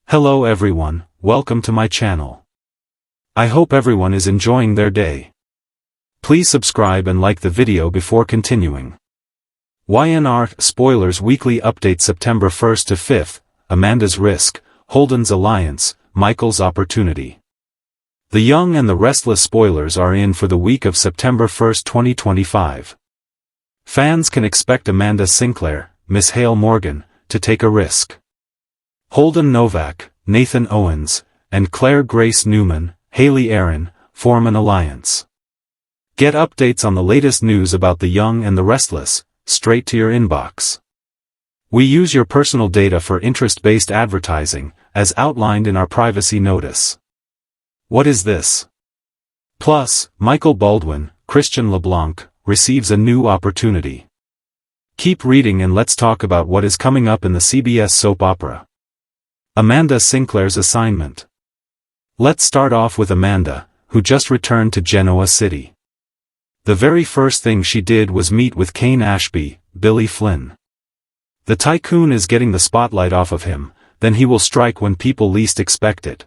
Hello everyone, welcome to my channel. I hope everyone is enjoying their day. Please subscribe and like the video before continuing. Y&R Spoilers Weekly Update September 1st to 5th, Amanda's Risk, Holden's Alliance, Michael's Opportunity. The Young and the Restless spoilers are in for the week of September 1st, 2025. Fans can expect Amanda Sinclair, Miss Hale Morgan, to take a risk. Holden Novak, Nathan Owens, and Claire Grace Newman, Haley Aaron, form an alliance. Get updates on the latest news about the Young and the Restless, straight to your inbox. We use your personal data for interest-based advertising, as outlined in our privacy notice. What is this? Plus, Michael Baldwin, Christian LeBlanc, receives a new opportunity. Keep reading and let's talk about what is coming up in the CBS soap opera. Amanda Sinclair's assignment. Let's start off with Amanda, who just returned to Genoa City. The very first thing she did was meet with Kane Ashby, Billy Flynn. The tycoon is getting the spotlight off of him, then he will strike when people least expect it.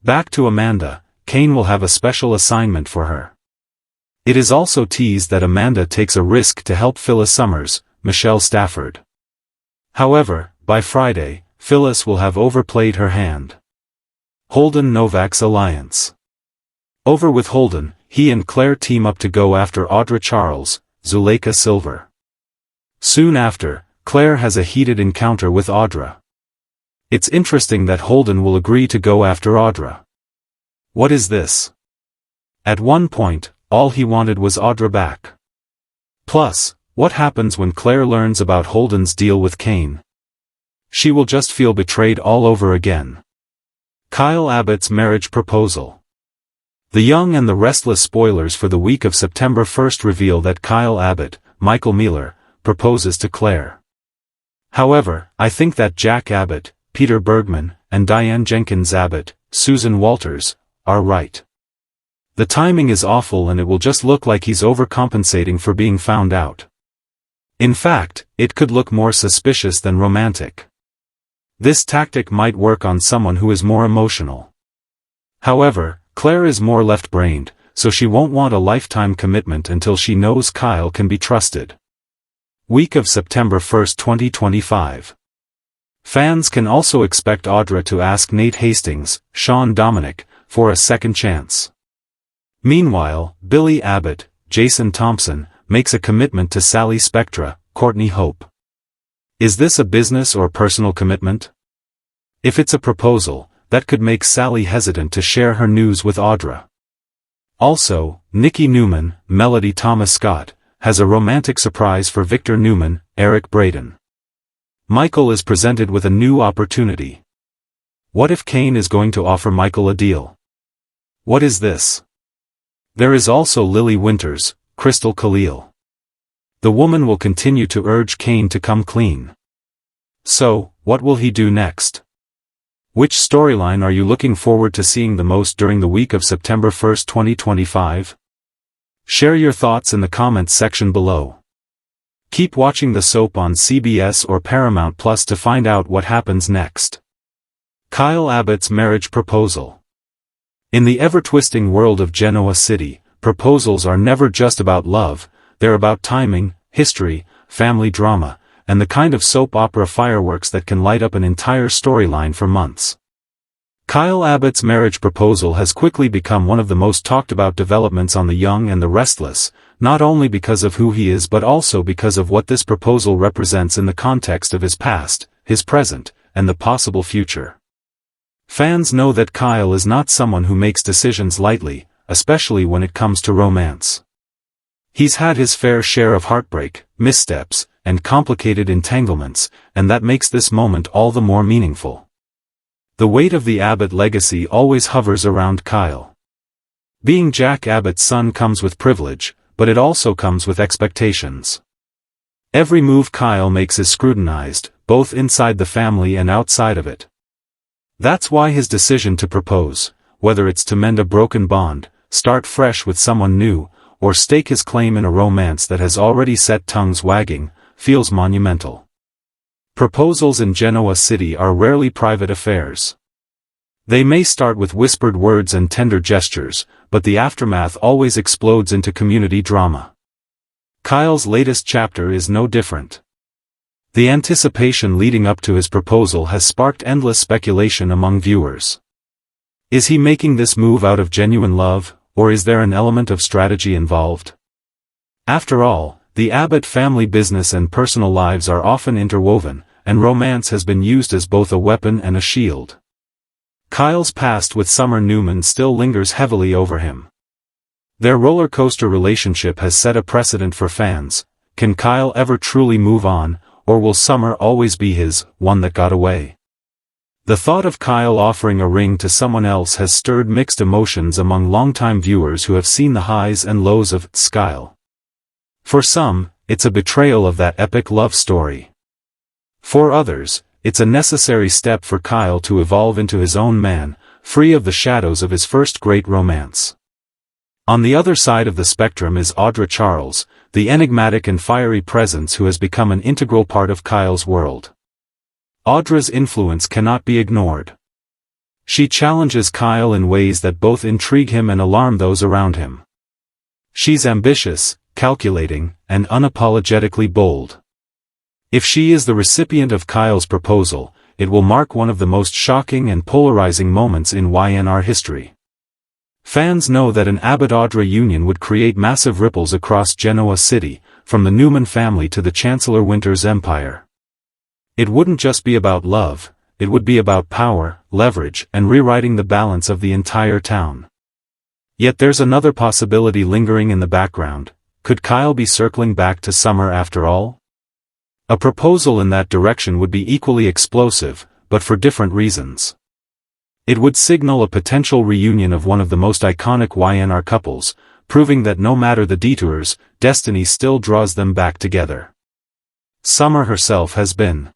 Back to Amanda, Kane will have a special assignment for her. It is also teased that Amanda takes a risk to help Phyllis Summers, Michelle Stafford. However, by Friday, Phyllis will have overplayed her hand. Holden Novak's Alliance. Over with Holden, he and Claire team up to go after Audra Charles, Zuleika Silver. Soon after, Claire has a heated encounter with Audra. It's interesting that Holden will agree to go after Audra. What is this? At one point, all he wanted was Audra back. Plus, what happens when Claire learns about Holden's deal with Kane? She will just feel betrayed all over again. Kyle Abbott's marriage proposal. The Young and the Restless spoilers for the week of September 1st reveal that Kyle Abbott, Michael Mealer, proposes to Claire. However, I think that Jack Abbott, Peter Bergman, and Diane Jenkins Abbott, Susan Walters, are right. The timing is awful and it will just look like he's overcompensating for being found out. In fact, it could look more suspicious than romantic. This tactic might work on someone who is more emotional. However, Claire is more left-brained, so she won't want a lifetime commitment until she knows Kyle can be trusted. Week of September 1st, 2025. Fans can also expect Audra to ask Nate Hastings, Sean Dominic, for a second chance. Meanwhile, Billy Abbott, Jason Thompson, makes a commitment to Sally Spectra, Courtney Hope. Is this a business or personal commitment? If it's a proposal, that could make Sally hesitant to share her news with Audra. Also, Nikki Newman, Melody Thomas Scott, has a romantic surprise for Victor Newman, Eric Braeden. Michael is presented with a new opportunity. What if Kane is going to offer Michael a deal? What is this? There is also Lily Winters, Crystal Khalil. The woman will continue to urge Kane to come clean. So, what will he do next? Which storyline are you looking forward to seeing the most during the week of September 1st, 2025? Share your thoughts in the comments section below. Keep watching the soap on CBS or Paramount Plus to find out what happens next. Kyle Abbott's marriage proposal. In the ever-twisting world of Genoa City, proposals are never just about love, they're about timing, history, family drama, and the kind of soap opera fireworks that can light up an entire storyline for months. Kyle Abbott's marriage proposal has quickly become one of the most talked about developments on The Young and the Restless, not only because of who he is but also because of what this proposal represents in the context of his past, his present, and the possible future. Fans know that Kyle is not someone who makes decisions lightly, especially when it comes to romance. He's had his fair share of heartbreak, missteps, and complicated entanglements, and that makes this moment all the more meaningful. The weight of the Abbott legacy always hovers around Kyle. Being Jack Abbott's son comes with privilege, but it also comes with expectations. Every move Kyle makes is scrutinized, both inside the family and outside of it. That's why his decision to propose, whether it's to mend a broken bond, start fresh with someone new, or stake his claim in a romance that has already set tongues wagging, feels monumental. Proposals in Genoa City are rarely private affairs. They may start with whispered words and tender gestures, but the aftermath always explodes into community drama. Kyle's latest chapter is no different. The anticipation leading up to his proposal has sparked endless speculation among viewers. Is he making this move out of genuine love, or is there an element of strategy involved? After all, the Abbott family business and personal lives are often interwoven, and romance has been used as both a weapon and a shield. Kyle's past with Summer Newman still lingers heavily over him. Their roller coaster relationship has set a precedent for fans. Can Kyle ever truly move on, or will Summer always be his one that got away? The thought of Kyle offering a ring to someone else has stirred mixed emotions among longtime viewers who have seen the highs and lows of Kyle. For some, it's a betrayal of that epic love story. For others, it's a necessary step for Kyle to evolve into his own man, free of the shadows of his first great romance. On the other side of the spectrum is Audra Charles, the enigmatic and fiery presence who has become an integral part of Kyle's world. Audra's influence cannot be ignored. She challenges Kyle in ways that both intrigue him and alarm those around him. She's ambitious, calculating, and unapologetically bold. If she is the recipient of Kyle's proposal, it will mark one of the most shocking and polarizing moments in Y&R history. Fans know that an Abbott-Audra union would create massive ripples across Genoa City, from the Newman family to the Chancellor Winter's empire. It wouldn't just be about love, it would be about power, leverage, and rewriting the balance of the entire town. Yet there's another possibility lingering in the background. Could Kyle be circling back to Summer after all? A proposal in that direction would be equally explosive, but for different reasons. It would signal a potential reunion of one of the most iconic Y&R couples, proving that no matter the detours, destiny still draws them back together. Summer herself has been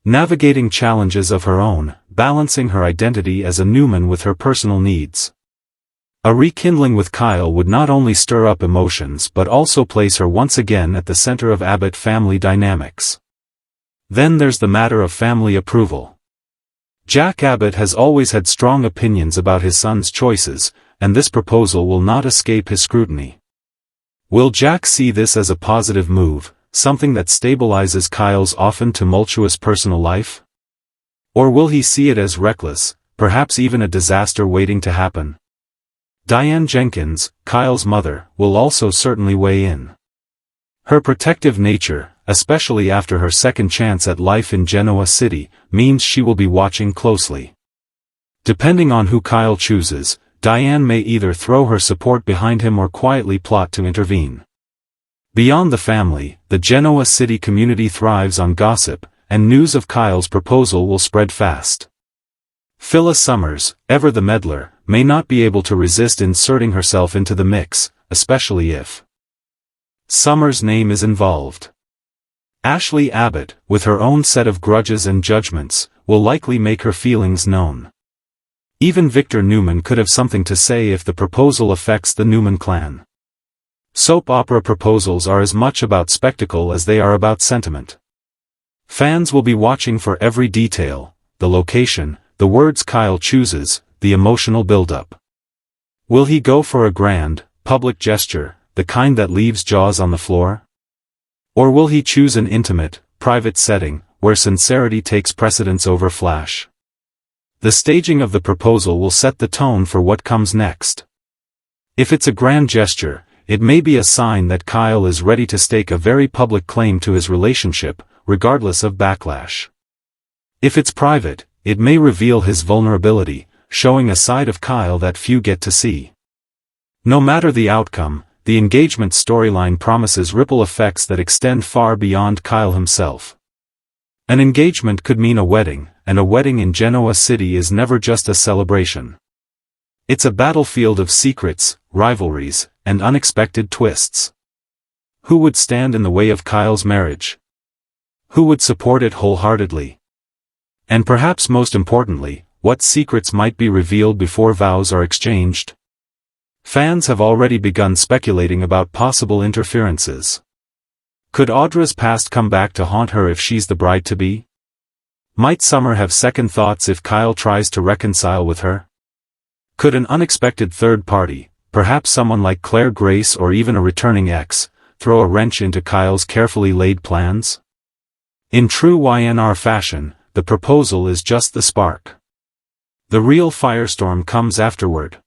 navigating challenges of her own, balancing her identity as a Newman with her personal needs. A rekindling with Kyle would not only stir up emotions but also place her once again at the center of Abbott family dynamics. Then there's the matter of family approval. Jack Abbott has always had strong opinions about his son's choices, and this proposal will not escape his scrutiny. Will Jack see this as a positive move, something that stabilizes Kyle's often tumultuous personal life? Or will he see it as reckless, perhaps even a disaster waiting to happen? Diane Jenkins, Kyle's mother, will also certainly weigh in. Her protective nature, especially after her second chance at life in Genoa City, means she will be watching closely. Depending on who Kyle chooses, Diane may either throw her support behind him or quietly plot to intervene. Beyond the family, the Genoa City community thrives on gossip, and news of Kyle's proposal will spread fast. Phyllis Summers, ever the meddler, may not be able to resist inserting herself into the mix, especially if Summers' name is involved. Ashley Abbott, with her own set of grudges and judgments, will likely make her feelings known. Even Victor Newman could have something to say if the proposal affects the Newman clan. Soap opera proposals are as much about spectacle as they are about sentiment. Fans will be watching for every detail, the location, the words Kyle chooses, the emotional build-up. Will he go for a grand, public gesture, the kind that leaves jaws on the floor? Or will he choose an intimate, private setting, where sincerity takes precedence over flash? The staging of the proposal will set the tone for what comes next. If it's a grand gesture, it may be a sign that Kyle is ready to stake a very public claim to his relationship, regardless of backlash. If it's private, it may reveal his vulnerability, showing a side of Kyle that few get to see. No matter the outcome, the engagement storyline promises ripple effects that extend far beyond Kyle himself. An engagement could mean a wedding, and a wedding in Genoa City is never just a celebration. It's a battlefield of secrets, rivalries, and unexpected twists. Who would stand in the way of Kyle's marriage? Who would support it wholeheartedly? And perhaps most importantly, what secrets might be revealed before vows are exchanged? Fans have already begun speculating about possible interferences. Could Audra's past come back to haunt her if she's the bride-to-be? Might Summer have second thoughts if Kyle tries to reconcile with her? Could an unexpected third party, perhaps someone like Claire Grace or even a returning ex, throw a wrench into Kyle's carefully laid plans? In true Y&R fashion, the proposal is just the spark. The real firestorm comes afterward.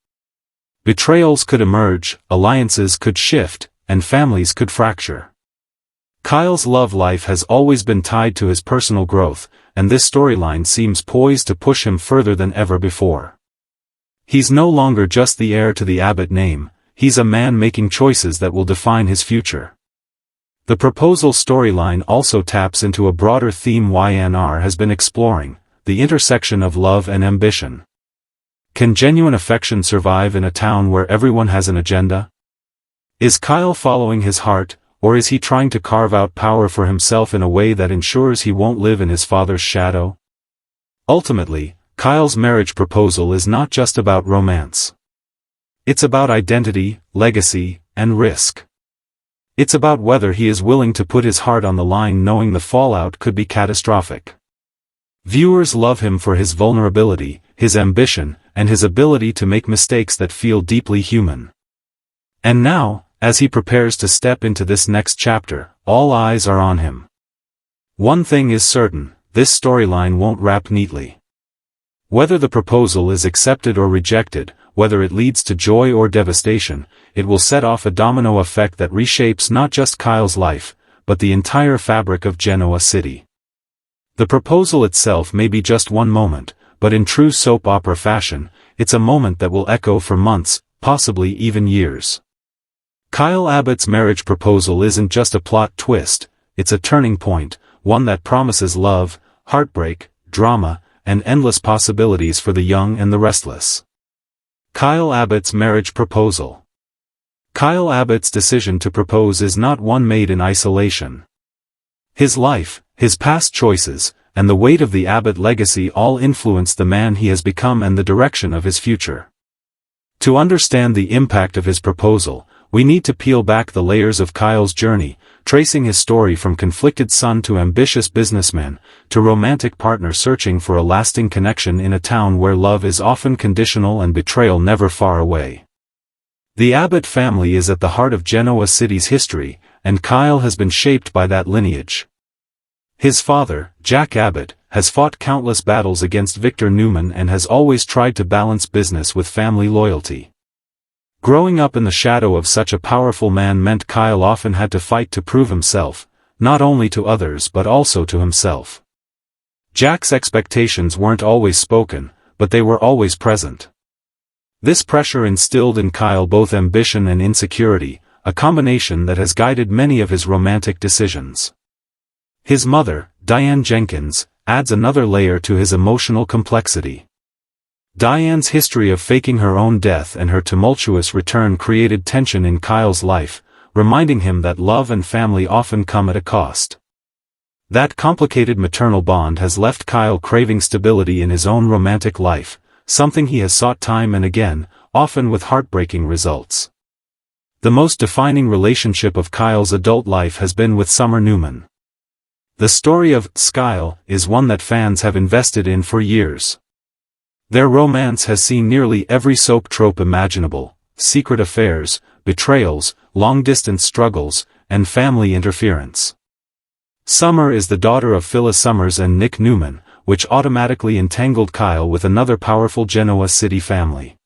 Betrayals could emerge, alliances could shift, and families could fracture. Kyle's love life has always been tied to his personal growth, and this storyline seems poised to push him further than ever before. He's no longer just the heir to the Abbott name, he's a man making choices that will define his future. The proposal storyline also taps into a broader theme Y&R has been exploring, the intersection of love and ambition. Can genuine affection survive in a town where everyone has an agenda? Is Kyle following his heart, or is he trying to carve out power for himself in a way that ensures he won't live in his father's shadow? Ultimately, Kyle's marriage proposal is not just about romance. It's about identity, legacy, and risk. It's about whether he is willing to put his heart on the line knowing the fallout could be catastrophic. Viewers love him for his vulnerability, his ambition, and his ability to make mistakes that feel deeply human. And now, as he prepares to step into this next chapter, all eyes are on him. One thing is certain, this storyline won't wrap neatly. Whether the proposal is accepted or rejected, whether it leads to joy or devastation, it will set off a domino effect that reshapes not just Kyle's life, but the entire fabric of Genoa City. The proposal itself may be just one moment, but in true soap opera fashion, it's a moment that will echo for months, possibly even years. Kyle Abbott's marriage proposal isn't just a plot twist, it's a turning point, one that promises love, heartbreak, drama, and endless possibilities for the young and the restless. Kyle Abbott's marriage proposal. Kyle Abbott's decision to propose is not one made in isolation. His life, his past choices, and the weight of the Abbott legacy all influence the man he has become and the direction of his future. To understand the impact of his proposal, we need to peel back the layers of Kyle's journey, tracing his story from conflicted son to ambitious businessman, to romantic partner searching for a lasting connection in a town where love is often conditional and betrayal never far away. The Abbott family is at the heart of Genoa City's history, and Kyle has been shaped by that lineage. His father, Jack Abbott, has fought countless battles against Victor Newman and has always tried to balance business with family loyalty. Growing up in the shadow of such a powerful man meant Kyle often had to fight to prove himself, not only to others but also to himself. Jack's expectations weren't always spoken, but they were always present. This pressure instilled in Kyle both ambition and insecurity, a combination that has guided many of his romantic decisions. His mother, Diane Jenkins, adds another layer to his emotional complexity. Diane's history of faking her own death and her tumultuous return created tension in Kyle's life, reminding him that love and family often come at a cost. That complicated maternal bond has left Kyle craving stability in his own romantic life, something he has sought time and again, often with heartbreaking results. The most defining relationship of Kyle's adult life has been with Summer Newman. The story of Skyle is one that fans have invested in for years. Their romance has seen nearly every soap trope imaginable: secret affairs, betrayals, long-distance struggles, and family interference. Summer is the daughter of Phyllis Summers and Nick Newman, which automatically entangled Kyle with another powerful Genoa City family.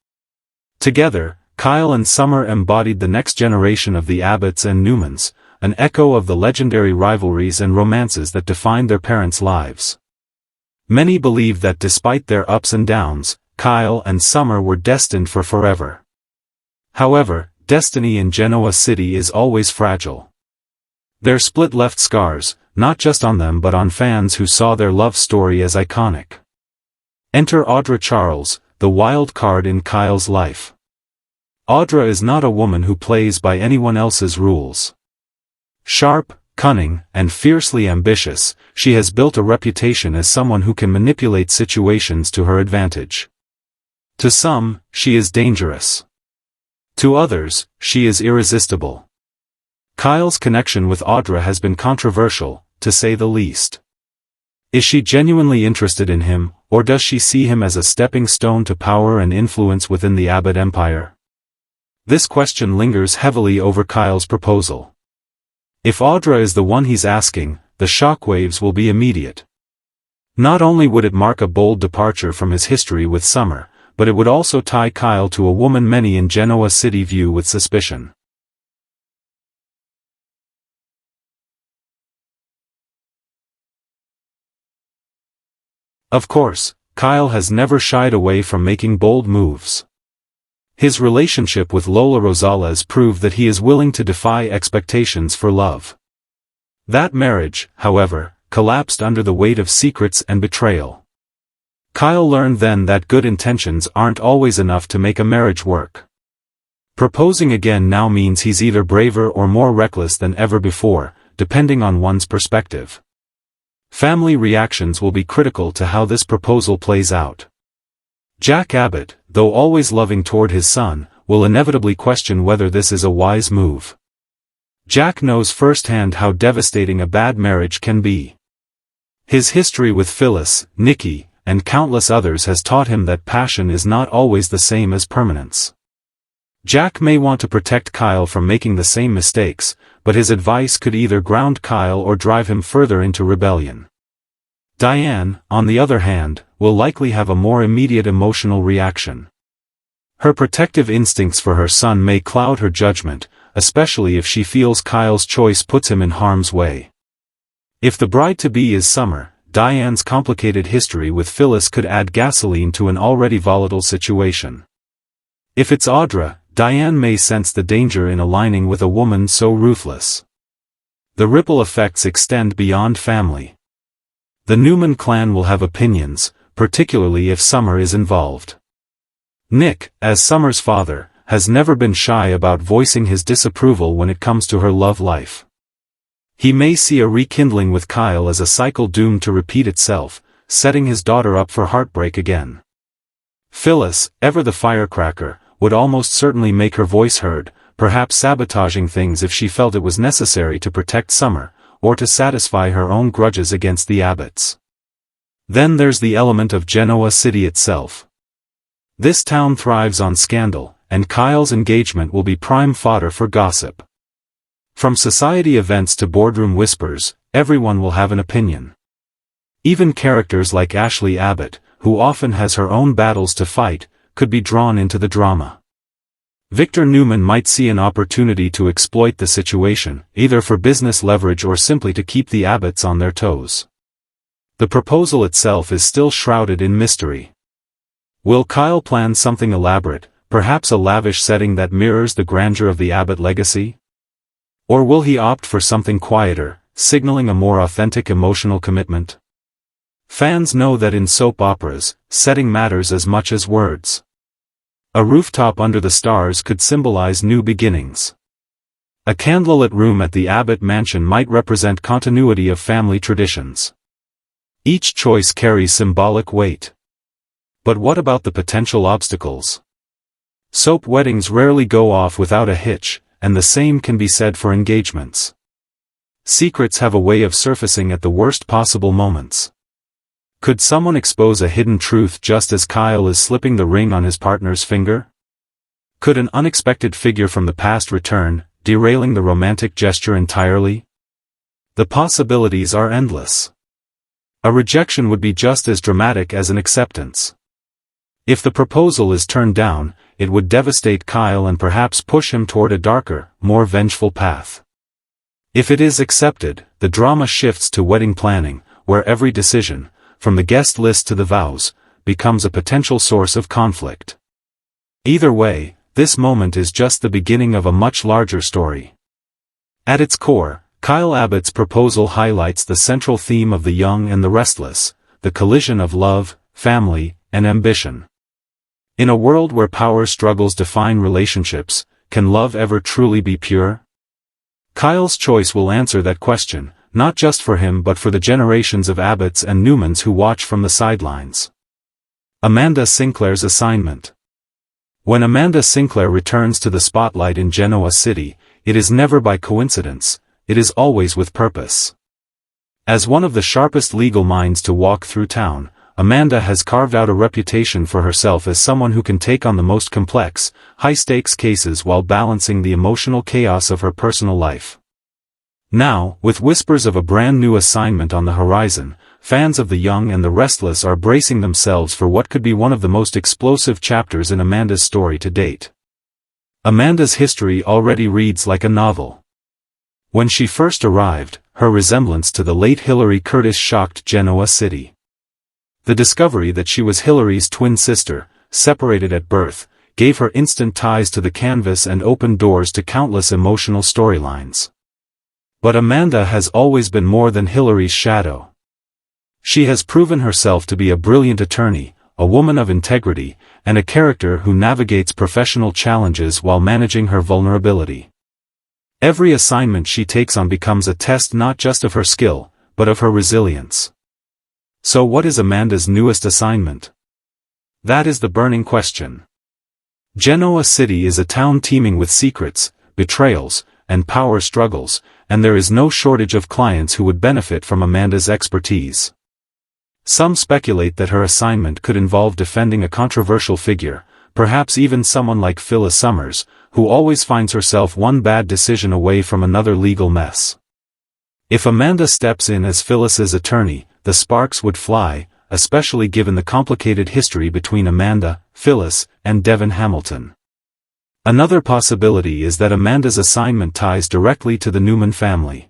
Together, Kyle and Summer embodied the next generation of the Abbotts and Newmans, an echo of the legendary rivalries and romances that defined their parents' lives. Many believe that despite their ups and downs, Kyle and Summer were destined for forever. However, destiny in Genoa City is always fragile. Their split left scars, not just on them but on fans who saw their love story as iconic. Enter Audra Charles, the wild card in Kyle's life. Audra is not a woman who plays by anyone else's rules. Sharp, cunning, and fiercely ambitious, she has built a reputation as someone who can manipulate situations to her advantage. To some, she is dangerous. To others, she is irresistible. Kyle's connection with Audra has been controversial, to say the least. Is she genuinely interested in him, or does she see him as a stepping stone to power and influence within the Abbott empire? This question lingers heavily over Kyle's proposal. If Audra is the one he's asking, the shockwaves will be immediate. Not only would it mark a bold departure from his history with Summer, but it would also tie Kyle to a woman many in Genoa City view with suspicion. Of course, Kyle has never shied away from making bold moves. His relationship with Lola Rosales proved that he is willing to defy expectations for love. That marriage, however, collapsed under the weight of secrets and betrayal. Kyle learned then that good intentions aren't always enough to make a marriage work. Proposing again now means he's either braver or more reckless than ever before, depending on one's perspective. Family reactions will be critical to how this proposal plays out. Jack Abbott, though always loving toward his son, will inevitably question whether this is a wise move. Jack knows firsthand how devastating a bad marriage can be. His history with Phyllis, Nikki, and countless others has taught him that passion is not always the same as permanence. Jack may want to protect Kyle from making the same mistakes, but his advice could either ground Kyle or drive him further into rebellion. Diane, on the other hand, will likely have a more immediate emotional reaction. Her protective instincts for her son may cloud her judgment, especially if she feels Kyle's choice puts him in harm's way. If the bride-to-be is Summer, Diane's complicated history with Phyllis could add gasoline to an already volatile situation. If it's Audra, Diane may sense the danger in aligning with a woman so ruthless. The ripple effects extend beyond family. The Newman clan will have opinions, particularly if Summer is involved. Nick, as Summer's father, has never been shy about voicing his disapproval when it comes to her love life. He may see a rekindling with Kyle as a cycle doomed to repeat itself, setting his daughter up for heartbreak again. Phyllis, ever the firecracker, would almost certainly make her voice heard, perhaps sabotaging things if she felt it was necessary to protect Summer, or to satisfy her own grudges against the Abbotts. Then there's the element of Genoa City itself. This town thrives on scandal, and Kyle's engagement will be prime fodder for gossip. From society events to boardroom whispers, everyone will have an opinion. Even characters like Ashley Abbott, who often has her own battles to fight, could be drawn into the drama. Victor Newman might see an opportunity to exploit the situation, either for business leverage or simply to keep the Abbotts on their toes. The proposal itself is still shrouded in mystery. Will Kyle plan something elaborate, perhaps a lavish setting that mirrors the grandeur of the Abbott legacy? Or will he opt for something quieter, signaling a more authentic emotional commitment? Fans know that in soap operas, setting matters as much as words. A rooftop under the stars could symbolize new beginnings. A candlelit room at the Abbott mansion might represent continuity of family traditions. Each choice carries symbolic weight. But what about the potential obstacles? Soap weddings rarely go off without a hitch, and the same can be said for engagements. Secrets have a way of surfacing at the worst possible moments. Could someone expose a hidden truth just as Kyle is slipping the ring on his partner's finger? Could an unexpected figure from the past return, derailing the romantic gesture entirely? The possibilities are endless. A rejection would be just as dramatic as an acceptance. If the proposal is turned down, it would devastate Kyle and perhaps push him toward a darker, more vengeful path. If it is accepted, the drama shifts to wedding planning, where every decision, from the guest list to the vows, becomes a potential source of conflict. Either way, this moment is just the beginning of a much larger story. At its core, Kyle Abbott's proposal highlights the central theme of The Young and the Restless, the collision of love, family, and ambition. In a world where power struggles define relationships, can love ever truly be pure? Kyle's choice will answer that question, not just for him but for the generations of Abbotts and Newmans who watch from the sidelines. Amanda Sinclair's assignment. When Amanda Sinclair returns to the spotlight in Genoa City, it is never by coincidence, it is always with purpose. As one of the sharpest legal minds to walk through town, Amanda has carved out a reputation for herself as someone who can take on the most complex, high-stakes cases while balancing the emotional chaos of her personal life. Now, with whispers of a brand new assignment on the horizon, fans of The Young and the Restless are bracing themselves for what could be one of the most explosive chapters in Amanda's story to date. Amanda's history already reads like a novel. When she first arrived, her resemblance to the late Hilary Curtis shocked Genoa City. The discovery that she was Hilary's twin sister, separated at birth, gave her instant ties to the canvas and opened doors to countless emotional storylines. But Amanda has always been more than Hilary's shadow. She has proven herself to be a brilliant attorney, a woman of integrity, and a character who navigates professional challenges while managing her vulnerability. Every assignment she takes on becomes a test not just of her skill, but of her resilience. So what is Amanda's newest assignment? That is the burning question. Genoa City is a town teeming with secrets, betrayals, and power struggles, and there is no shortage of clients who would benefit from Amanda's expertise. Some speculate that her assignment could involve defending a controversial figure, perhaps even someone like Phyllis Summers, who always finds herself one bad decision away from another legal mess. If Amanda steps in as Phyllis's attorney, the sparks would fly, especially given the complicated history between Amanda, Phyllis, and Devon Hamilton. Another possibility is that Amanda's assignment ties directly to the Newman family.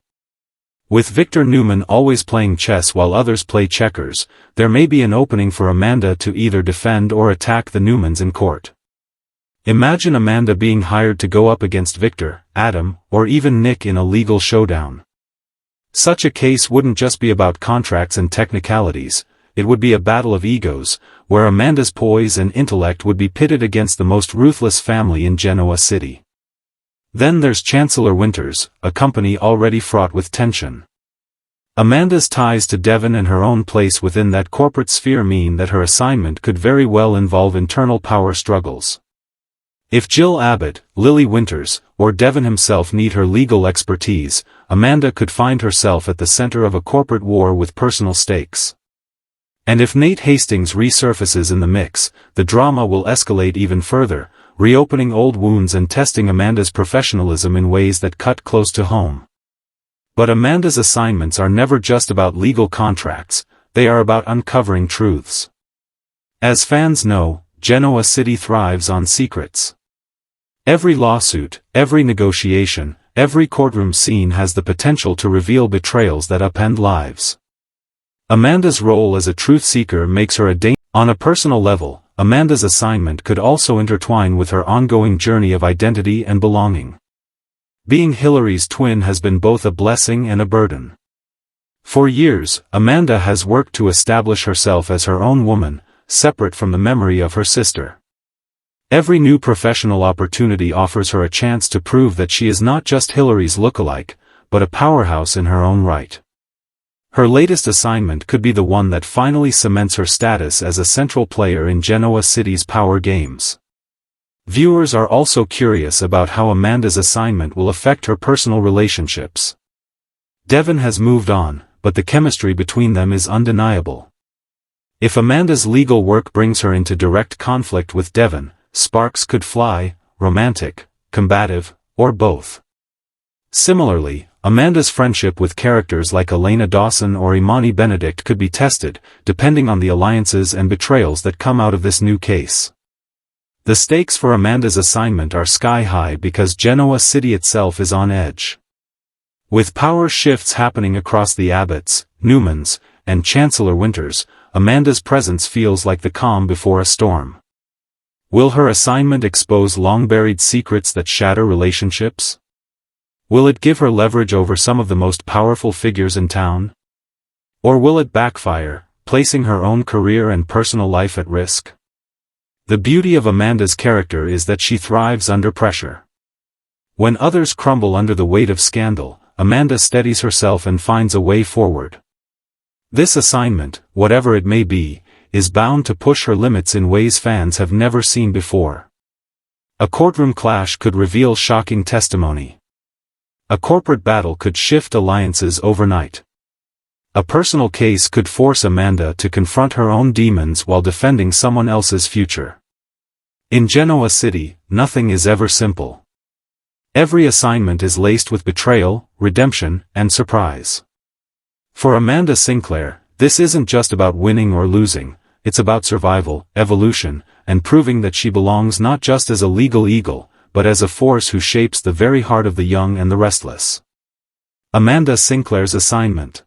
With Victor Newman always playing chess while others play checkers, there may be an opening for Amanda to either defend or attack the Newmans in court. Imagine Amanda being hired to go up against Victor, Adam, or even Nick in a legal showdown. Such a case wouldn't just be about contracts and technicalities, it would be a battle of egos, where Amanda's poise and intellect would be pitted against the most ruthless family in Genoa City. Then there's Chancellor Winters, a company already fraught with tension. Amanda's ties to Devon and her own place within that corporate sphere mean that her assignment could very well involve internal power struggles. If Jill Abbott, Lily Winters, or Devon himself need her legal expertise, Amanda could find herself at the center of a corporate war with personal stakes. And if Nate Hastings resurfaces in the mix, the drama will escalate even further, reopening old wounds and testing Amanda's professionalism in ways that cut close to home. But Amanda's assignments are never just about legal contracts, they are about uncovering truths. As fans know, Genoa City thrives on secrets. Every lawsuit, every negotiation, every courtroom scene has the potential to reveal betrayals that upend lives. Amanda's role as a truth seeker makes her a danger. On a personal level, Amanda's assignment could also intertwine with her ongoing journey of identity and belonging. Being Hilary's twin has been both a blessing and a burden. For years, Amanda has worked to establish herself as her own woman, separate from the memory of her sister. Every new professional opportunity offers her a chance to prove that she is not just Hilary's lookalike, but a powerhouse in her own right. Her latest assignment could be the one that finally cements her status as a central player in Genoa City's power games. Viewers are also curious about how Amanda's assignment will affect her personal relationships. Devon has moved on, but the chemistry between them is undeniable. If Amanda's legal work brings her into direct conflict with Devon, sparks could fly, romantic, combative, or both. Similarly, Amanda's friendship with characters like Elena Dawson or Imani Benedict could be tested, depending on the alliances and betrayals that come out of this new case. The stakes for Amanda's assignment are sky high because Genoa City itself is on edge. With power shifts happening across the Abbotts, Newmans, and Chancellor Winters, Amanda's presence feels like the calm before a storm. Will her assignment expose long-buried secrets that shatter relationships? Will it give her leverage over some of the most powerful figures in town? Or will it backfire, placing her own career and personal life at risk? The beauty of Amanda's character is that she thrives under pressure. When others crumble under the weight of scandal, Amanda steadies herself and finds a way forward. This assignment, whatever it may be, is bound to push her limits in ways fans have never seen before. A courtroom clash could reveal shocking testimony. A corporate battle could shift alliances overnight. A personal case could force Amanda to confront her own demons while defending someone else's future. In Genoa City, nothing is ever simple. Every assignment is laced with betrayal, redemption, and surprise. For Amanda Sinclair, this isn't just about winning or losing, it's about survival, evolution, and proving that she belongs not just as a legal eagle, but as a force who shapes the very heart of the young and the restless. Amanda Sinclair's assignment.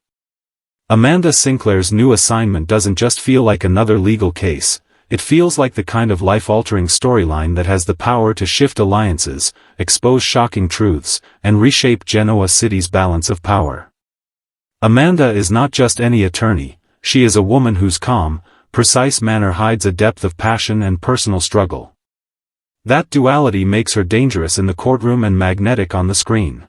Amanda Sinclair's new assignment doesn't just feel like another legal case, it feels like the kind of life-altering storyline that has the power to shift alliances, expose shocking truths, and reshape Genoa City's balance of power. Amanda is not just any attorney, she is a woman whose calm, precise manner hides a depth of passion and personal struggle. That duality makes her dangerous in the courtroom and magnetic on the screen.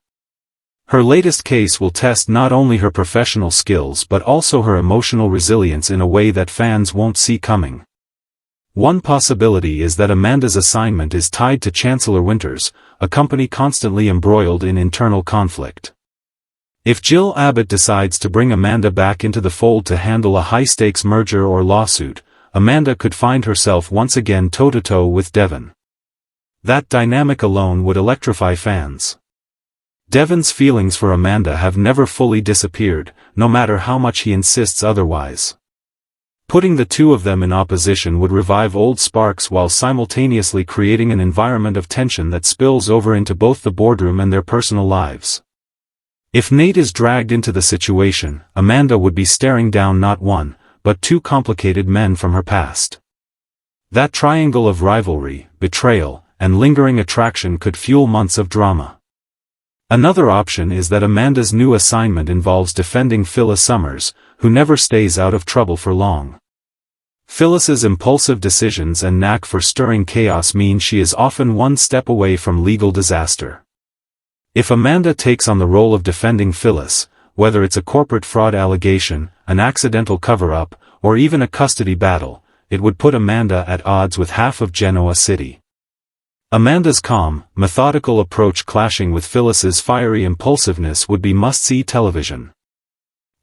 Her latest case will test not only her professional skills but also her emotional resilience in a way that fans won't see coming. One possibility is that Amanda's assignment is tied to Chancellor Winters, a company constantly embroiled in internal conflict. If Jill Abbott decides to bring Amanda back into the fold to handle a high-stakes merger or lawsuit, Amanda could find herself once again toe-to-toe with Devon. That dynamic alone would electrify fans. Devon's feelings for Amanda have never fully disappeared, no matter how much he insists otherwise. Putting the two of them in opposition would revive old sparks while simultaneously creating an environment of tension that spills over into both the boardroom and their personal lives. If Nate is dragged into the situation, Amanda would be staring down not one, but two complicated men from her past. That triangle of rivalry, betrayal, and lingering attraction could fuel months of drama. Another option is that Amanda's new assignment involves defending Phyllis Summers, who never stays out of trouble for long. Phyllis's impulsive decisions and knack for stirring chaos mean she is often one step away from legal disaster. If Amanda takes on the role of defending Phyllis, whether it's a corporate fraud allegation, an accidental cover-up, or even a custody battle, it would put Amanda at odds with half of Genoa City. Amanda's calm, methodical approach clashing with Phyllis's fiery impulsiveness would be must-see television.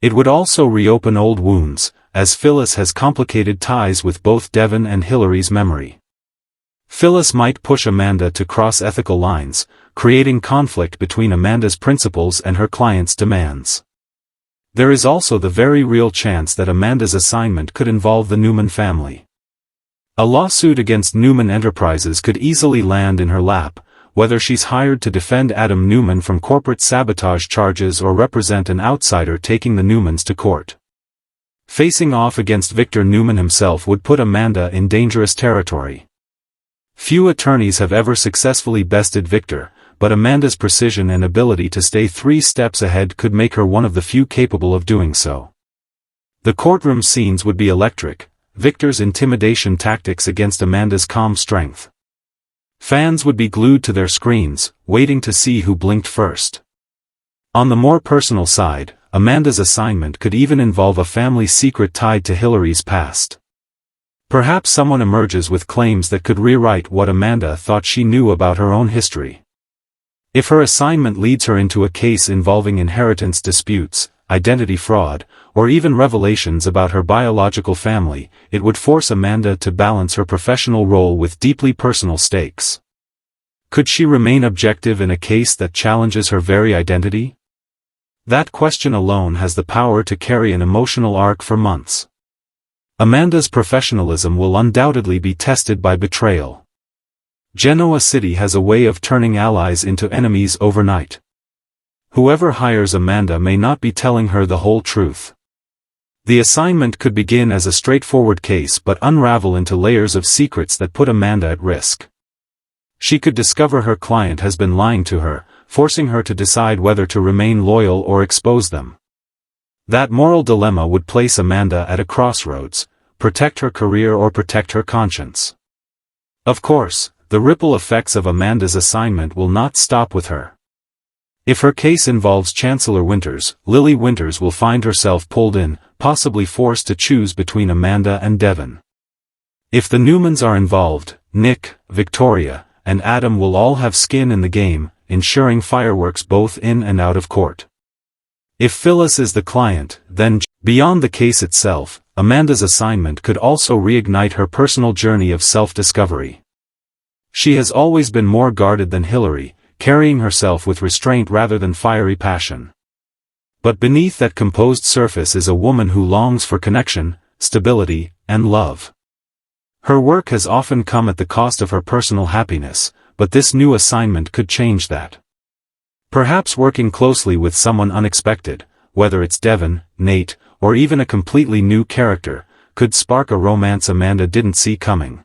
It would also reopen old wounds, as Phyllis has complicated ties with both Devon and Hillary's memory. Phyllis might push Amanda to cross ethical lines, creating conflict between Amanda's principles and her client's demands. There is also the very real chance that Amanda's assignment could involve the Newman family. A lawsuit against Newman Enterprises could easily land in her lap, whether she's hired to defend Adam Newman from corporate sabotage charges or represent an outsider taking the Newmans to court. Facing off against Victor Newman himself would put Amanda in dangerous territory. Few attorneys have ever successfully bested Victor, but Amanda's precision and ability to stay 3 steps ahead could make her one of the few capable of doing so. The courtroom scenes would be electric, Victor's intimidation tactics against Amanda's calm strength. Fans would be glued to their screens, waiting to see who blinked first. On the more personal side, Amanda's assignment could even involve a family secret tied to Hillary's past. Perhaps someone emerges with claims that could rewrite what Amanda thought she knew about her own history. If her assignment leads her into a case involving inheritance disputes, identity fraud, or even revelations about her biological family, it would force Amanda to balance her professional role with deeply personal stakes. Could she remain objective in a case that challenges her very identity? That question alone has the power to carry an emotional arc for months. Amanda's professionalism will undoubtedly be tested by betrayal. Genoa City has a way of turning allies into enemies overnight. Whoever hires Amanda may not be telling her the whole truth. The assignment could begin as a straightforward case but unravel into layers of secrets that put Amanda at risk. She could discover her client has been lying to her, forcing her to decide whether to remain loyal or expose them. That moral dilemma would place Amanda at a crossroads, protect her career or protect her conscience. Of course, the ripple effects of Amanda's assignment will not stop with her. If her case involves Chancellor Winters, Lily Winters will find herself pulled in, possibly forced to choose between Amanda and Devon. If the Newmans are involved, Nick, Victoria, and Adam will all have skin in the game, ensuring fireworks both in and out of court. If Phyllis is the client, then, beyond the case itself, Amanda's assignment could also reignite her personal journey of self-discovery. She has always been more guarded than Hillary, carrying herself with restraint rather than fiery passion. But beneath that composed surface is a woman who longs for connection, stability, and love. Her work has often come at the cost of her personal happiness, but this new assignment could change that. Perhaps working closely with someone unexpected, whether it's Devon, Nate, or even a completely new character, could spark a romance Amanda didn't see coming.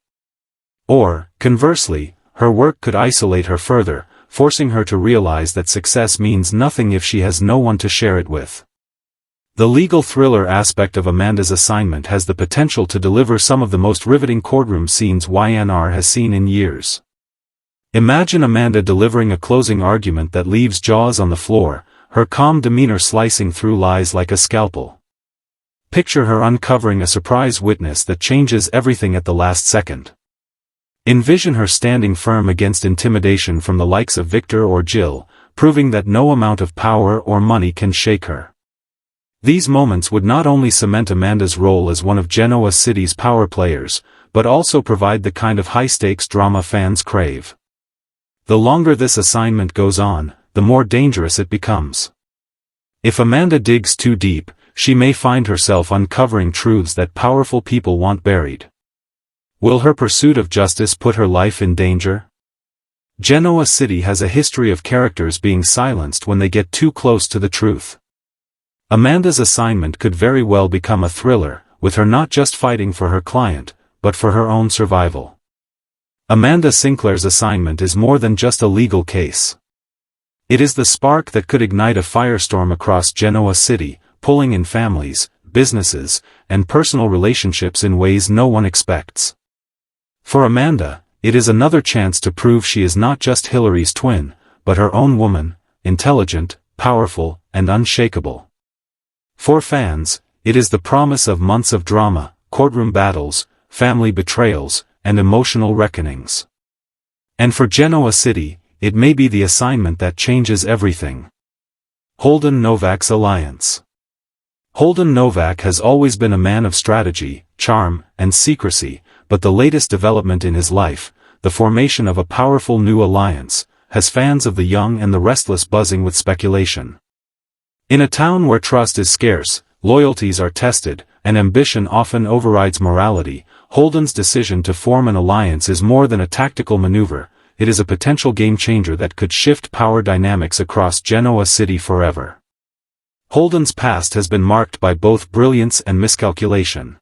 Or, conversely, her work could isolate her further, forcing her to realize that success means nothing if she has no one to share it with. The legal thriller aspect of Amanda's assignment has the potential to deliver some of the most riveting courtroom scenes Y&R has seen in years. Imagine Amanda delivering a closing argument that leaves jaws on the floor, her calm demeanor slicing through lies like a scalpel. Picture her uncovering a surprise witness that changes everything at the last second. Envision her standing firm against intimidation from the likes of Victor or Jill, proving that no amount of power or money can shake her. These moments would not only cement Amanda's role as one of Genoa City's power players, but also provide the kind of high-stakes drama fans crave. The longer this assignment goes on, the more dangerous it becomes. If Amanda digs too deep, she may find herself uncovering truths that powerful people want buried. Will her pursuit of justice put her life in danger? Genoa City has a history of characters being silenced when they get too close to the truth. Amanda's assignment could very well become a thriller, with her not just fighting for her client, but for her own survival. Amanda Sinclair's assignment is more than just a legal case. It is the spark that could ignite a firestorm across Genoa City, pulling in families, businesses, and personal relationships in ways no one expects. For Amanda, it is another chance to prove she is not just Hillary's twin, but her own woman, intelligent, powerful, and unshakable. For fans, it is the promise of months of drama, courtroom battles, family betrayals, and emotional reckonings. And for Genoa City, it may be the assignment that changes everything. Holden Novak's alliance. Holden Novak has always been a man of strategy, charm, and secrecy, but the latest development in his life, the formation of a powerful new alliance, has fans of the young and the restless buzzing with speculation. In a town where trust is scarce, loyalties are tested, and ambition often overrides morality, Holden's decision to form an alliance is more than a tactical maneuver, it is a potential game-changer that could shift power dynamics across Genoa City forever. Holden's past has been marked by both brilliance and miscalculation.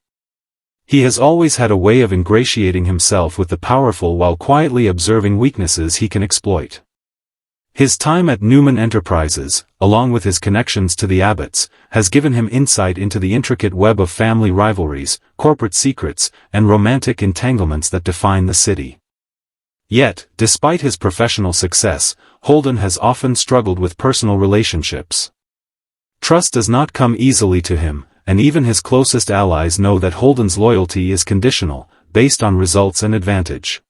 He has always had a way of ingratiating himself with the powerful while quietly observing weaknesses he can exploit. His time at Newman Enterprises, along with his connections to the Abbotts, has given him insight into the intricate web of family rivalries, corporate secrets, and romantic entanglements that define the city. Yet, despite his professional success, Holden has often struggled with personal relationships. Trust does not come easily to him, and even his closest allies know that Holden's loyalty is conditional, based on results and advantage.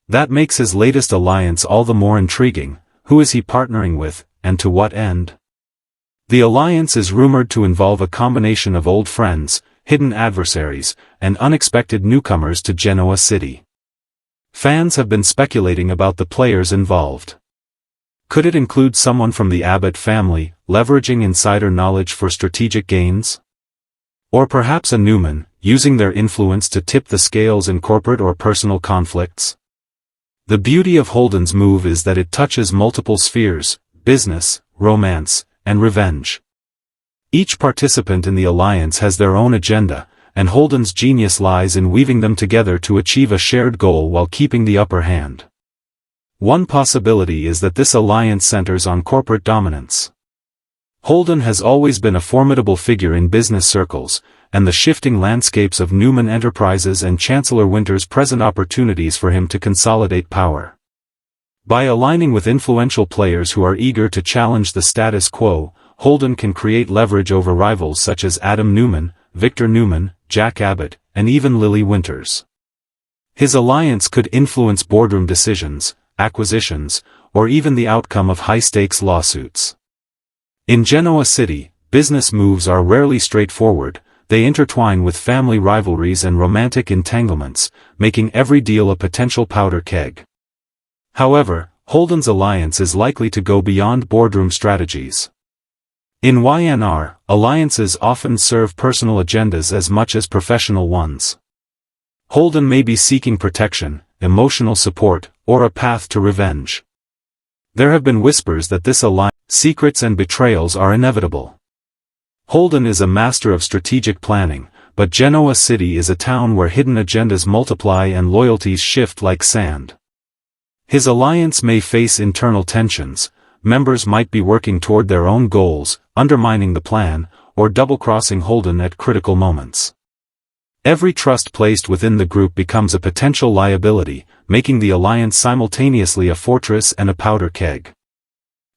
That makes his latest alliance all the more intriguing. Who is he partnering with, and to what end? The alliance is rumored to involve a combination of old friends, hidden adversaries, and unexpected newcomers to Genoa City. Fans have been speculating about the players involved. Could it include someone from the Abbott family, leveraging insider knowledge for strategic gains? Or perhaps a Newman, using their influence to tip the scales in corporate or personal conflicts? The beauty of Holden's move is that it touches multiple spheres: business, romance, and revenge. Each participant in the alliance has their own agenda, and Holden's genius lies in weaving them together to achieve a shared goal while keeping the upper hand. One possibility is that this alliance centers on corporate dominance. Holden has always been a formidable figure in business circles, and the shifting landscapes of Newman Enterprises and Chancellor Winters present opportunities for him to consolidate power. By aligning with influential players who are eager to challenge the status quo, Holden can create leverage over rivals such as Adam Newman, Victor Newman, Jack Abbott, and even Lily Winters. His alliance could influence boardroom decisions, acquisitions, or even the outcome of high-stakes lawsuits. In Genoa City, business moves are rarely straightforward. They intertwine with family rivalries and romantic entanglements, making every deal a potential powder keg. However, Holden's alliance is likely to go beyond boardroom strategies. In Y&R, alliances often serve personal agendas as much as professional ones. Holden may be seeking protection, emotional support, or a path to revenge. There have been whispers that this alliance, secrets and betrayals are inevitable. Holden is a master of strategic planning, but Genoa City is a town where hidden agendas multiply and loyalties shift like sand. His alliance may face internal tensions. Members might be working toward their own goals, undermining the plan, or double-crossing Holden at critical moments. Every trust placed within the group becomes a potential liability, making the alliance simultaneously a fortress and a powder keg.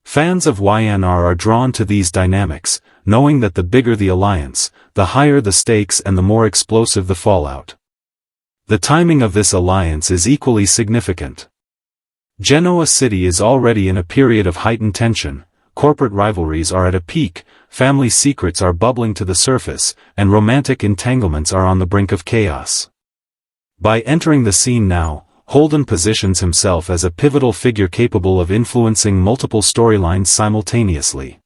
Fans of Y&R are drawn to these dynamics, knowing that the bigger the alliance, the higher the stakes and the more explosive the fallout. The timing of this alliance is equally significant. Genoa City is already in a period of heightened tension, corporate rivalries are at a peak, family secrets are bubbling to the surface, and romantic entanglements are on the brink of chaos. By entering the scene now, Holden positions himself as a pivotal figure capable of influencing multiple storylines simultaneously.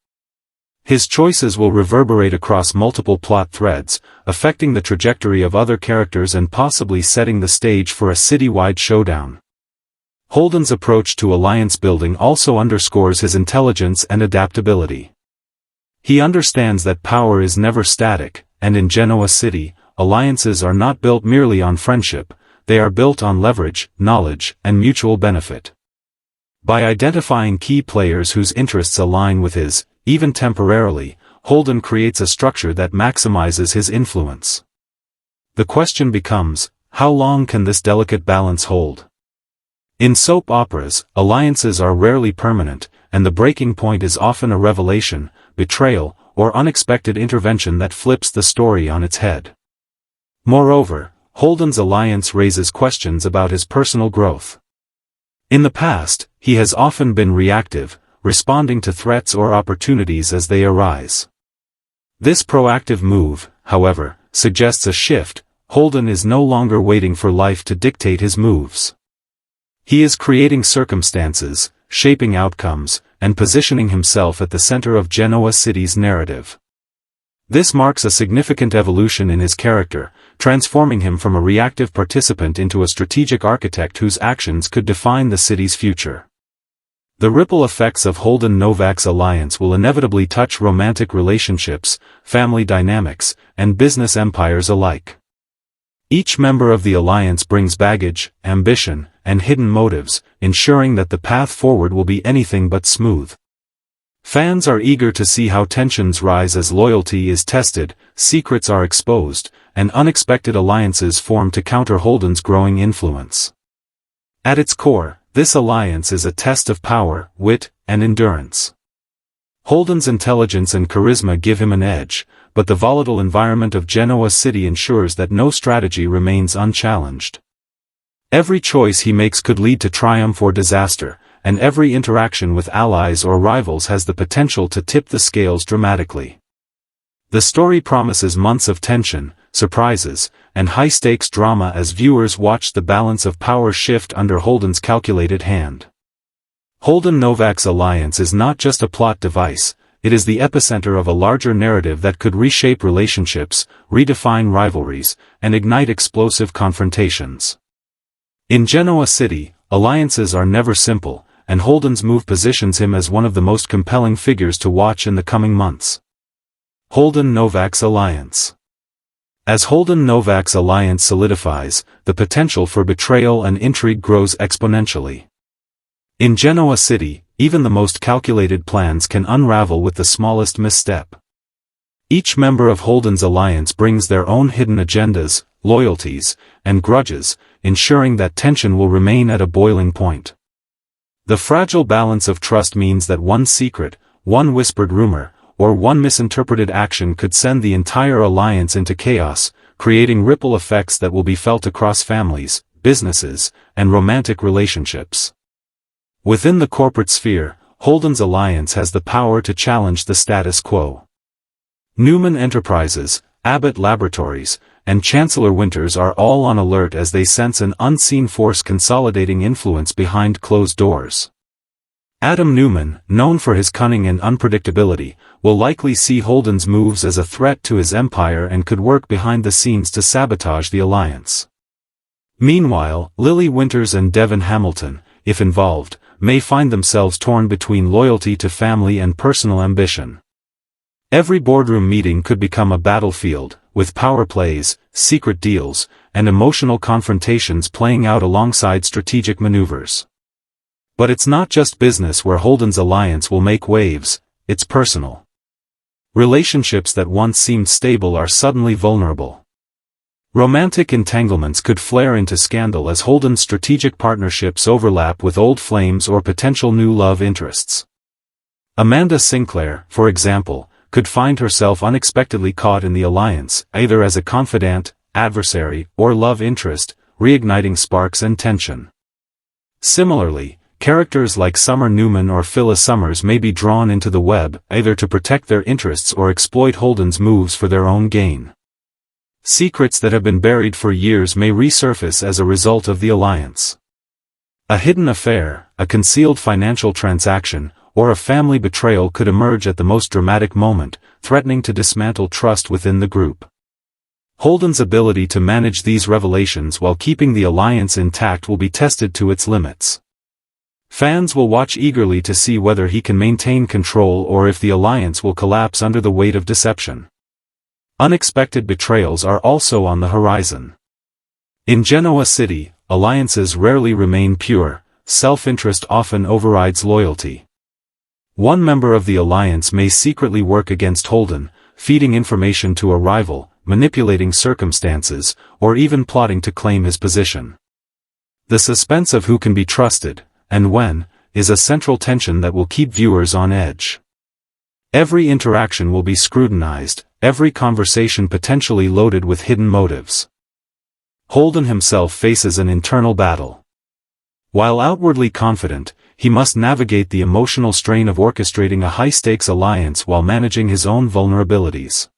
His choices will reverberate across multiple plot threads, affecting the trajectory of other characters and possibly setting the stage for a citywide showdown. Holden's approach to alliance building also underscores his intelligence and adaptability. He understands that power is never static, and in Genoa City, alliances are not built merely on friendship, they are built on leverage, knowledge, and mutual benefit. By identifying key players whose interests align with his, even temporarily, Holden creates a structure that maximizes his influence. The question becomes, how long can this delicate balance hold? In soap operas, alliances are rarely permanent, and the breaking point is often a revelation, betrayal, or unexpected intervention that flips the story on its head. Moreover, Holden's alliance raises questions about his personal growth. In the past, he has often been reactive, responding to threats or opportunities as they arise. This proactive move, however, suggests a shift. Holden is no longer waiting for life to dictate his moves. He is creating circumstances, shaping outcomes, and positioning himself at the center of Genoa City's narrative. This marks a significant evolution in his character, transforming him from a reactive participant into a strategic architect whose actions could define the city's future. The ripple effects of Holden-Novak's alliance will inevitably touch romantic relationships, family dynamics, and business empires alike. Each member of the alliance brings baggage, ambition, and hidden motives, ensuring that the path forward will be anything but smooth. Fans are eager to see how tensions rise as loyalty is tested, secrets are exposed, and unexpected alliances form to counter Holden's growing influence. At its core, this alliance is a test of power, wit, and endurance. Holden's intelligence and charisma give him an edge, but the volatile environment of Genoa City ensures that no strategy remains unchallenged. Every choice he makes could lead to triumph or disaster, and every interaction with allies or rivals has the potential to tip the scales dramatically. The story promises months of tension, surprises, and high-stakes drama as viewers watch the balance of power shift under Holden's calculated hand. Holden-Novak's alliance is not just a plot device, it is the epicenter of a larger narrative that could reshape relationships, redefine rivalries, and ignite explosive confrontations. In Genoa City, alliances are never simple, and Holden's move positions him as one of the most compelling figures to watch in the coming months. Holden-Novak's alliance. As Holden-Novak's alliance solidifies, the potential for betrayal and intrigue grows exponentially. In Genoa City, even the most calculated plans can unravel with the smallest misstep. Each member of Holden's alliance brings their own hidden agendas, loyalties, and grudges, ensuring that tension will remain at a boiling point. The fragile balance of trust means that one secret, one whispered rumor, or one misinterpreted action could send the entire alliance into chaos, creating ripple effects that will be felt across families, businesses, and romantic relationships. Within the corporate sphere, Holden's alliance has the power to challenge the status quo. Newman Enterprises, Abbott Laboratories, and Chancellor Winters are all on alert as they sense an unseen force consolidating influence behind closed doors. Adam Newman, known for his cunning and unpredictability, will likely see Holden's moves as a threat to his empire and could work behind the scenes to sabotage the alliance. Meanwhile, Lily Winters and Devon Hamilton, if involved, may find themselves torn between loyalty to family and personal ambition. Every boardroom meeting could become a battlefield, with power plays, secret deals, and emotional confrontations playing out alongside strategic maneuvers. But it's not just business where Holden's alliance will make waves, it's personal. Relationships that once seemed stable are suddenly vulnerable. Romantic entanglements could flare into scandal as Holden's strategic partnerships overlap with old flames or potential new love interests. Amanda Sinclair, for example, could find herself unexpectedly caught in the alliance, either as a confidant, adversary, or love interest, reigniting sparks and tension. Similarly, characters like Summer Newman or Phyllis Summers may be drawn into the web, either to protect their interests or exploit Holden's moves for their own gain. Secrets that have been buried for years may resurface as a result of the alliance. A hidden affair, a concealed financial transaction, or a family betrayal could emerge at the most dramatic moment, threatening to dismantle trust within the group. Holden's ability to manage these revelations while keeping the alliance intact will be tested to its limits. Fans will watch eagerly to see whether he can maintain control or if the alliance will collapse under the weight of deception. Unexpected betrayals are also on the horizon. In Genoa City, alliances rarely remain pure, self-interest often overrides loyalty. One member of the alliance may secretly work against Holden, feeding information to a rival, manipulating circumstances, or even plotting to claim his position. The suspense of who can be trusted, and when, is a central tension that will keep viewers on edge. Every interaction will be scrutinized, every conversation potentially loaded with hidden motives. Holden himself faces an internal battle. While outwardly confident, he must navigate the emotional strain of orchestrating a high-stakes alliance while managing his own vulnerabilities.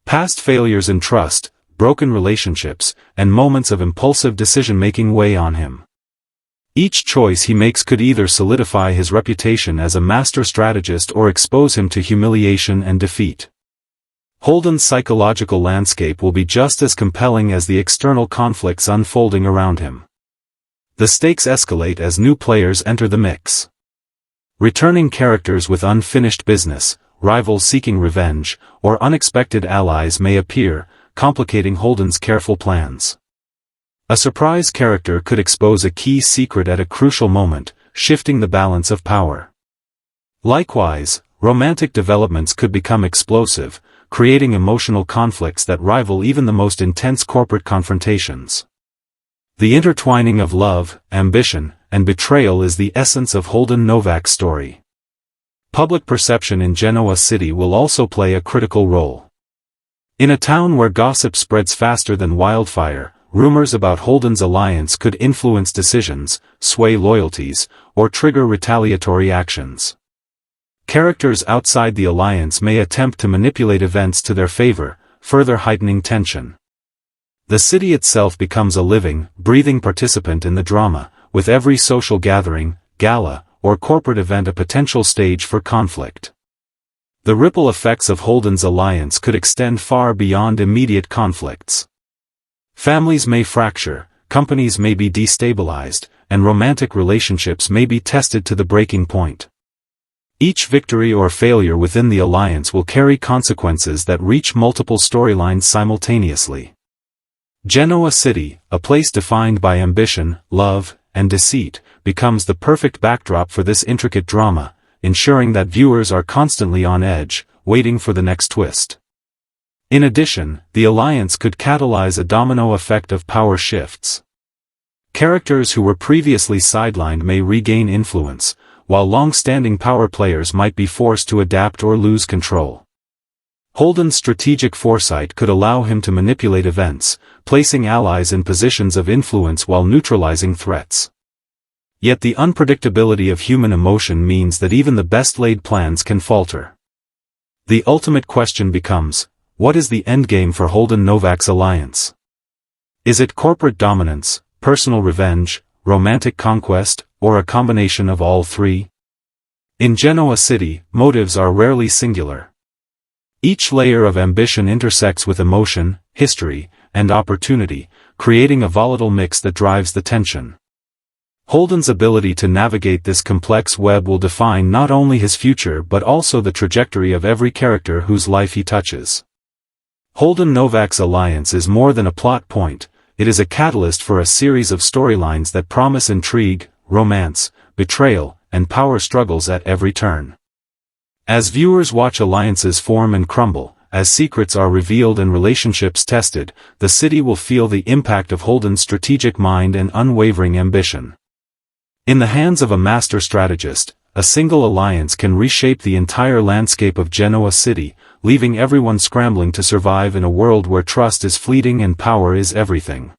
Past failures in trust, broken relationships, and moments of impulsive decision-making weigh on him. Each choice he makes could either solidify his reputation as a master strategist or expose him to humiliation and defeat. Holden's psychological landscape will be just as compelling as the external conflicts unfolding around him. The stakes escalate as new players enter the mix. Returning characters with unfinished business, rivals seeking revenge, or unexpected allies may appear, complicating Holden's careful plans. A surprise character could expose a key secret at a crucial moment, shifting the balance of power. Likewise, romantic developments could become explosive, creating emotional conflicts that rival even the most intense corporate confrontations. The intertwining of love, ambition, and betrayal is the essence of Holden Novak's story. Public perception in Genoa City will also play a critical role. In a town where gossip spreads faster than wildfire, rumors about Holden's alliance could influence decisions, sway loyalties, or trigger retaliatory actions. Characters outside the alliance may attempt to manipulate events to their favor, further heightening tension. The city itself becomes a living, breathing participant in the drama, with every social gathering, gala, or corporate event a potential stage for conflict. The ripple effects of Holden's alliance could extend far beyond immediate conflicts. Families may fracture, companies may be destabilized, and romantic relationships may be tested to the breaking point. Each victory or failure within the alliance will carry consequences that reach multiple storylines simultaneously. Genoa City, a place defined by ambition, love, and deceit, becomes the perfect backdrop for this intricate drama, ensuring that viewers are constantly on edge, waiting for the next twist. In addition, the alliance could catalyze a domino effect of power shifts. Characters who were previously sidelined may regain influence, while long-standing power players might be forced to adapt or lose control. Holden's strategic foresight could allow him to manipulate events, placing allies in positions of influence while neutralizing threats. Yet the unpredictability of human emotion means that even the best-laid plans can falter. The ultimate question becomes, what is the endgame for Holden-Novak's alliance? Is it corporate dominance, personal revenge, romantic conquest, or a combination of all three? In Genoa City, motives are rarely singular. Each layer of ambition intersects with emotion, history, and opportunity, creating a volatile mix that drives the tension. Holden's ability to navigate this complex web will define not only his future but also the trajectory of every character whose life he touches. Holden-Novak's alliance is more than a plot point, it is a catalyst for a series of storylines that promise intrigue, romance, betrayal, and power struggles at every turn. As viewers watch alliances form and crumble, as secrets are revealed and relationships tested, the city will feel the impact of Holden's strategic mind and unwavering ambition. In the hands of a master strategist, a single alliance can reshape the entire landscape of Genoa City, leaving everyone scrambling to survive in a world where trust is fleeting and power is everything.